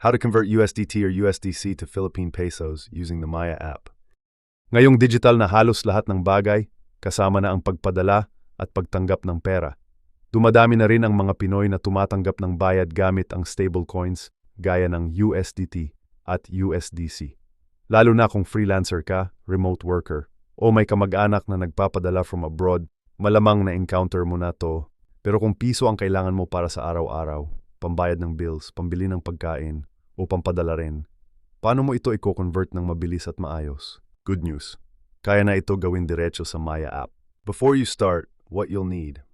How to convert USDT or USDC to Philippine pesos using the Maya app. Ngayong digital na halos lahat ng bagay, kasama na ang pagpadala at pagtanggap ng pera. Dumadami na rin ang mga Pinoy na tumatanggap ng bayad gamit ang stablecoins gaya ng USDT at USDC. Lalo na kung freelancer ka, remote worker, o may kamag-anak na nagpapadala from abroad, malamang na-encounter mo na to. Pero kung piso ang kailangan mo para sa araw-araw, pambayad ng bills, pambili ng pagkain, o pampadala rin, paano mo ito i-convert ng mabilis at maayos? Good news. Kaya na ito gawin diretso sa Maya app. Before you start, what you'll need.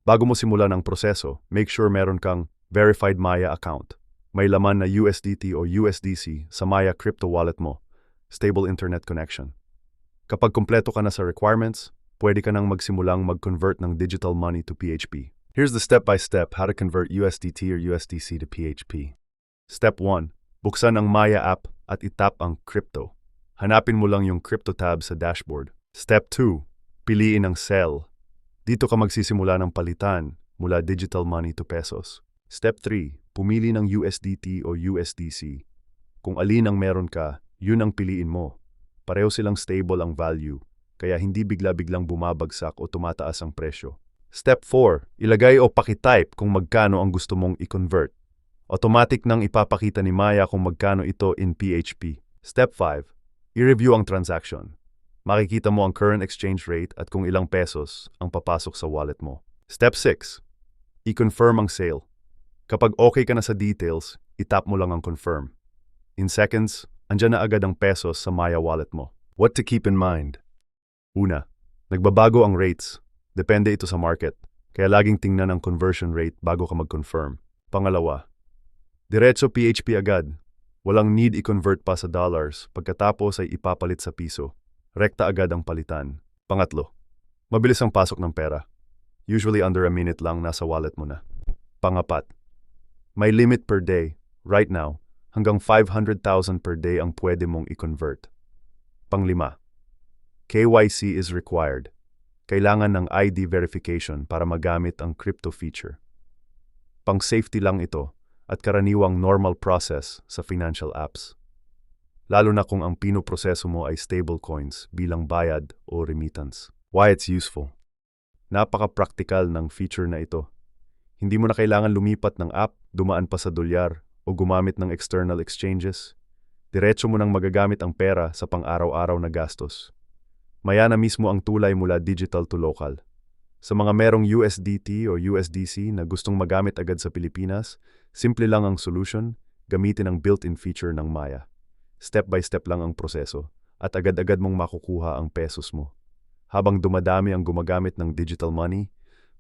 Bago mo simulan ang proseso, make sure meron kang verified Maya account. May laman na USDT o USDC sa Maya crypto wallet mo. Stable internet connection. Kapag kumpleto ka na sa requirements, pwede ka nang magsimulang mag-convert ng digital money to PHP. Here's the step-by-step how to convert USDT or USDC to PHP. Step 1. Buksan ang Maya app at itap ang crypto. Hanapin mo lang yung crypto tab sa dashboard. Step 2. Piliin ang sell. Dito ka magsisimula ng palitan mula digital money to pesos. Step 3. Pumili ng USDT o USDC. Kung alin ang meron ka, yun ang piliin mo. Pareho silang stable ang value, kaya hindi bigla-biglang bumabagsak o tumataas ang presyo. Step 4. Ilagay o pakitype kung magkano ang gusto mong i-convert. Automatic nang ipapakita ni Maya kung magkano ito in PHP. Step 5. I-review ang transaction. Makikita mo ang current exchange rate at kung ilang pesos ang papasok sa wallet mo. Step 6. I-confirm ang sale. Kapag okay ka na sa details, itap mo lang ang confirm. In seconds, andyan na agad ang pesos sa Maya wallet mo. What to keep in mind? Una, nagbabago ang rates. Depende ito sa market, kaya laging tingnan ang conversion rate bago ka mag-confirm. Pangalawa, diretso PHP agad. Walang need i-convert pa sa dollars, pagkatapos ay ipapalit sa piso. Rekta agad ang palitan. Pangatlo, mabilis ang pasok ng pera. Usually under a minute lang nasa wallet mo na. Pangapat, may limit per day. Right now, hanggang 500,000 per day ang pwede mong i-convert. Panglima, KYC is required. Kailangan ng ID verification para magamit ang crypto feature. Pang-safety lang ito at karaniwang normal process sa financial apps. Lalo na kung ang pinoproseso mo ay stablecoins bilang bayad o remittance. Why it's useful? Napaka-practical ng feature na ito. Hindi mo na kailangan lumipat ng app, dumaan pa sa dolyar, o gumamit ng external exchanges. Diretso mo nang magagamit ang pera sa pang-araw-araw na gastos. Maya na mismo ang tulay mula digital to local. Sa mga merong USDT o USDC na gustong magamit agad sa Pilipinas, simple lang ang solution, gamitin ang built-in feature ng Maya. Step by step lang ang proseso, at agad-agad mong makukuha ang pesos mo. Habang dumadami ang gumagamit ng digital money,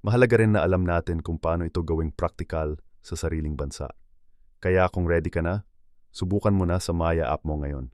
mahalaga rin na alam natin kung paano ito gawing practical sa sariling bansa. Kaya kung ready ka na, subukan mo na sa Maya app mo ngayon.